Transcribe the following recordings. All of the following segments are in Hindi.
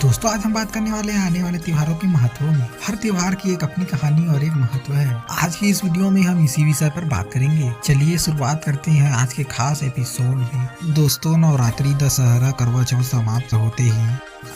दोस्तों आज हम बात करने वाले हैं आने वाले त्योहारों के महत्व में। हर त्योहार की एक अपनी कहानी और एक महत्व है। आज की इस वीडियो में हम इसी विषय पर बात करेंगे। चलिए शुरुआत करते हैं आज के खास एपिसोड में। दोस्तों नवरात्रि, दशहरा, करवा चौथ समाप्त होते ही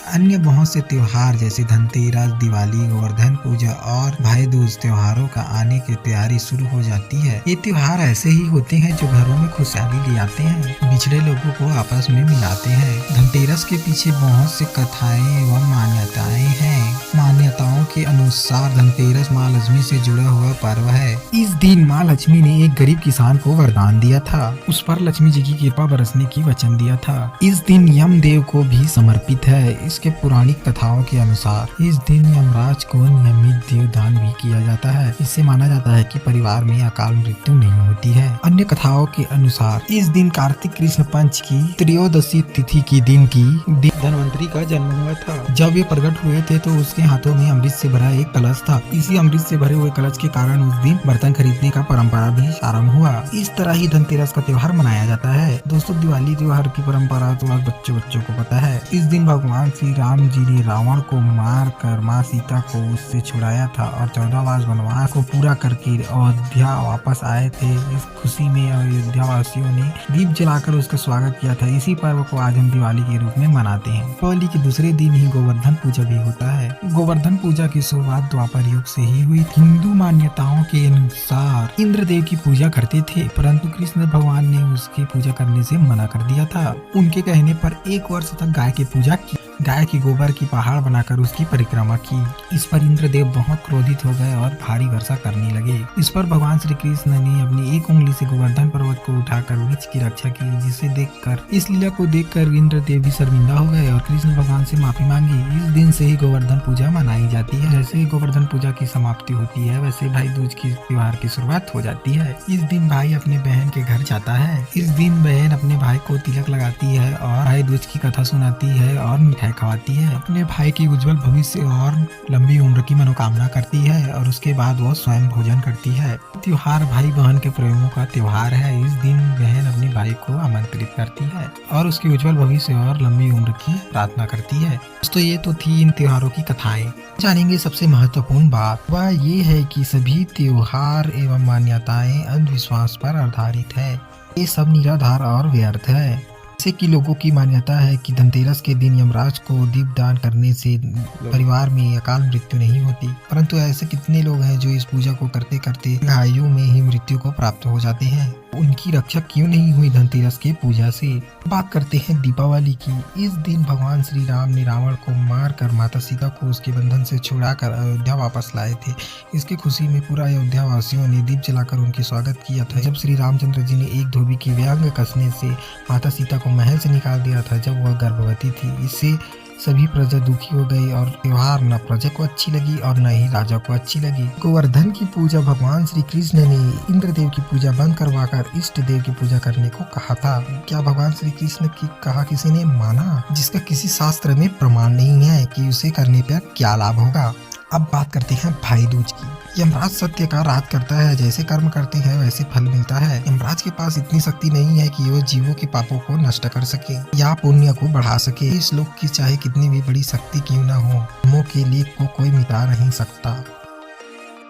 अन्य बहुत से त्योहार जैसे धनतेरस, दिवाली, गोवर्धन पूजा और भाई दूज त्योहारों का आने की तैयारी शुरू हो जाती है। ये त्योहार ऐसे ही होते हैं जो घरों में खुशहाली ले आते हैं, बिछड़े लोगों को आपस में मिलाते हैं। धनतेरस के पीछे बहुत सी कथाएं एवं मान्यताएं हैं। मान्यताओं के अनुसार धनतेरस माँ लक्ष्मी से जुड़ा हुआ पर्व है। इस दिन माँ लक्ष्मी ने एक गरीब किसान को वरदान दिया था, उस पर लक्ष्मी जी की कृपा बरसने की वचन दिया था। इस दिन यमदेव को भी समर्पित है। इसके पौराणिक कथाओं के अनुसार इस दिन यमराज को नियमित देवदान भी किया जाता है। इससे माना जाता है कि परिवार में अकाल मृत्यु नहीं होती है। अन्य कथाओं के अनुसार इस दिन कार्तिक कृष्ण पक्ष की त्रयोदशी तिथि की दिन धनवंतरी का जन्म हुआ था। जब वे प्रकट हुए थे तो उसके हाथों में अमृत से भरा एक कलश था। इसी अमृत से भरे हुए कलश के कारण उस दिन बर्तन खरीदने का परंपरा भी आरम्भ हुआ। इस तरह ही धनतेरस का त्योहार मनाया जाता है। दोस्तों दिवाली त्योहार की परंपरा तो आज बच्चों को पता है। इस दिन भगवान श्री राम जी ने रावण को मार कर माँ सीता को उससे छुड़ाया था और 14 वर्ष वनवास को पूरा करके अयोध्या वापस आए थे। इस खुशी में अयोध्या वासियों ने दीप जलाकर उसका स्वागत किया था। इसी पर्व को आज हम दिवाली के रूप में मनाते हैं। दिवाली के दूसरे दिन ही गोवर्धन पूजा भी होता है। गोवर्धन पूजा की शुरुआत द्वापर युग से ही हुई। हिंदू मान्यताओं के अनुसार इंद्रदेव की पूजा करते थे, परंतु कृष्ण भगवान ने उसकी पूजा करने से मना कर दिया था। उनके कहने पर 1 वर्ष तक गाय की पूजा की। गाय की गोबर की पहाड़ बनाकर उसकी परिक्रमा की। इस पर इंद्रदेव बहुत क्रोधित हो गए और भारी वर्षा करने लगे। इस पर भगवान श्री कृष्ण ने अपनी एक उंगली से गोवर्धन पर्वत को उठाकर वृक्ष की रक्षा की, जिसे देखकर इस लीला को देखकर इंद्रदेव भी शर्मिंदा हो गए और कृष्ण भगवान से माफी मांगी। इस दिन से ही गोवर्धन पूजा मनाई जाती है। जैसे ही गोवर्धन पूजा की समाप्ति होती है वैसे भाई दूज की त्योहार की शुरुआत हो जाती है। इस दिन भाई अपने बहन के घर जाता है। इस दिन बहन अपने भाई को तिलक लगाती है और भाई दूज की कथा सुनाती है और मिठाई खवाती है। अपने भाई की उज्जवल भविष्य और लंबी उम्र की मनोकामना करती है और उसके बाद वो स्वयं भोजन करती है। त्योहार भाई बहन के प्रेमों का त्योहार है। इस दिन बहन अपने भाई को आमंत्रित करती है और उसके उज्जवल भविष्य और लंबी उम्र की प्रार्थना करती है। तो ये तो थी इन त्योहारों की कथाएं। जानेंगे सबसे महत्वपूर्ण बात वह ये है कि सभी त्योहार एवं मान्यताएं अंधविश्वास पर आधारित है। ये सब निराधार और व्यर्थ है। जैसे कि लोगों की मान्यता है कि धनतेरस के दिन यमराज को दीपदान करने से परिवार में अकाल मृत्यु नहीं होती, परंतु ऐसे कितने लोग हैं जो इस पूजा को करते करते आयु में ही मृत्यु को प्राप्त हो जाते हैं। उनकी रक्षा क्यों नहीं हुई धनतेरस के पूजा से? बात करते हैं दीपावली की। इस दिन भगवान श्री राम ने रावण को मार कर माता सीता को उसके बंधन से छुड़ाकर अयोध्या वापस लाए थे। इसकी खुशी में पूरा अयोध्या वासियों ने दीप जलाकर उनके स्वागत किया था। जब श्री रामचंद्र जी ने एक धोबी की व्यंग कसने से माता सीता को महल से निकाल दिया था जब वह गर्भवती थी। इससे सभी प्रजा दुखी हो गई और त्योहार न प्रजा को अच्छी लगी और न ही राजा को अच्छी लगी। गोवर्धन की पूजा भगवान श्री कृष्ण ने इंद्रदेव की पूजा बंद करवाकर इष्ट देव की पूजा करने को कहा था। क्या भगवान श्री कृष्ण की कहा किसी ने माना, जिसका किसी शास्त्र में प्रमाण नहीं है कि उसे करने पर क्या लाभ होगा। अब बात करते हैं भाई दूज की। यमराज सत्य का राज करता है। जैसे कर्म करते हैं वैसे फल मिलता है। यमराज के पास इतनी शक्ति नहीं है कि वह जीवों के पापों को नष्ट कर सके या पुण्य को बढ़ा सके। इस लोक की चाहे कितनी भी बड़ी शक्ति क्यों न हो, कर्मों के लिए को कोई मिटा नहीं सकता।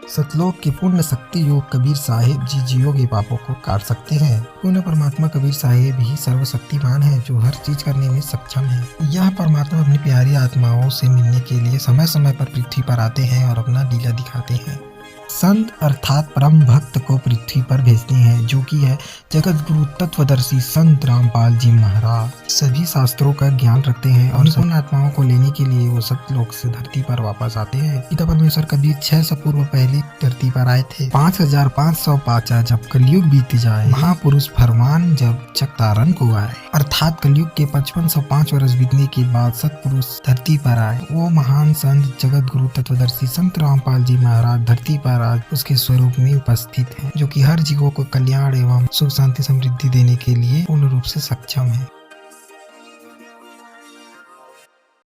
सतलोक के पूर्ण शक्ति योग कबीर साहिब जी जीवों के पापों को काट सकते हैं। पूर्ण परमात्मा कबीर साहिब ही सर्वशक्तिमान है जो हर चीज करने में सक्षम है। यह परमात्मा अपनी प्यारी आत्माओं से मिलने के लिए समय समय पर पृथ्वी पर आते हैं और अपना लीला दिखाते हैं। संत अर्थात परम भक्त को पृथ्वी पर भेजते हैं, जो कि है जगत गुरु तत्वदर्शी संत रामपाल जी महाराज। सभी शास्त्रों का ज्ञान रखते हैं और उन आत्माओं को लेने के लिए वो सतलोक से धरती पर वापस आते हैं। पिता परमेश्वर कबीर 600 पूर्व पहले धरती पर आए थे। 5505 जब कलयुग बीत जाए, महापुरुष फरमान जब चकतारन को आए, अर्थात कलयुग के 5505 वर्ष बीतने के बाद सतपुरुष धरती पर आए। वो महान संत जगत गुरु तत्वदर्शी संत रामपाल जी महाराज धरती पर आज उसके स्वरूप में उपस्थित हैं, जो कि हर जीवों को कल्याण एवं सुख शांति समृद्धि देने के लिए पूर्ण रूप से सक्षम है।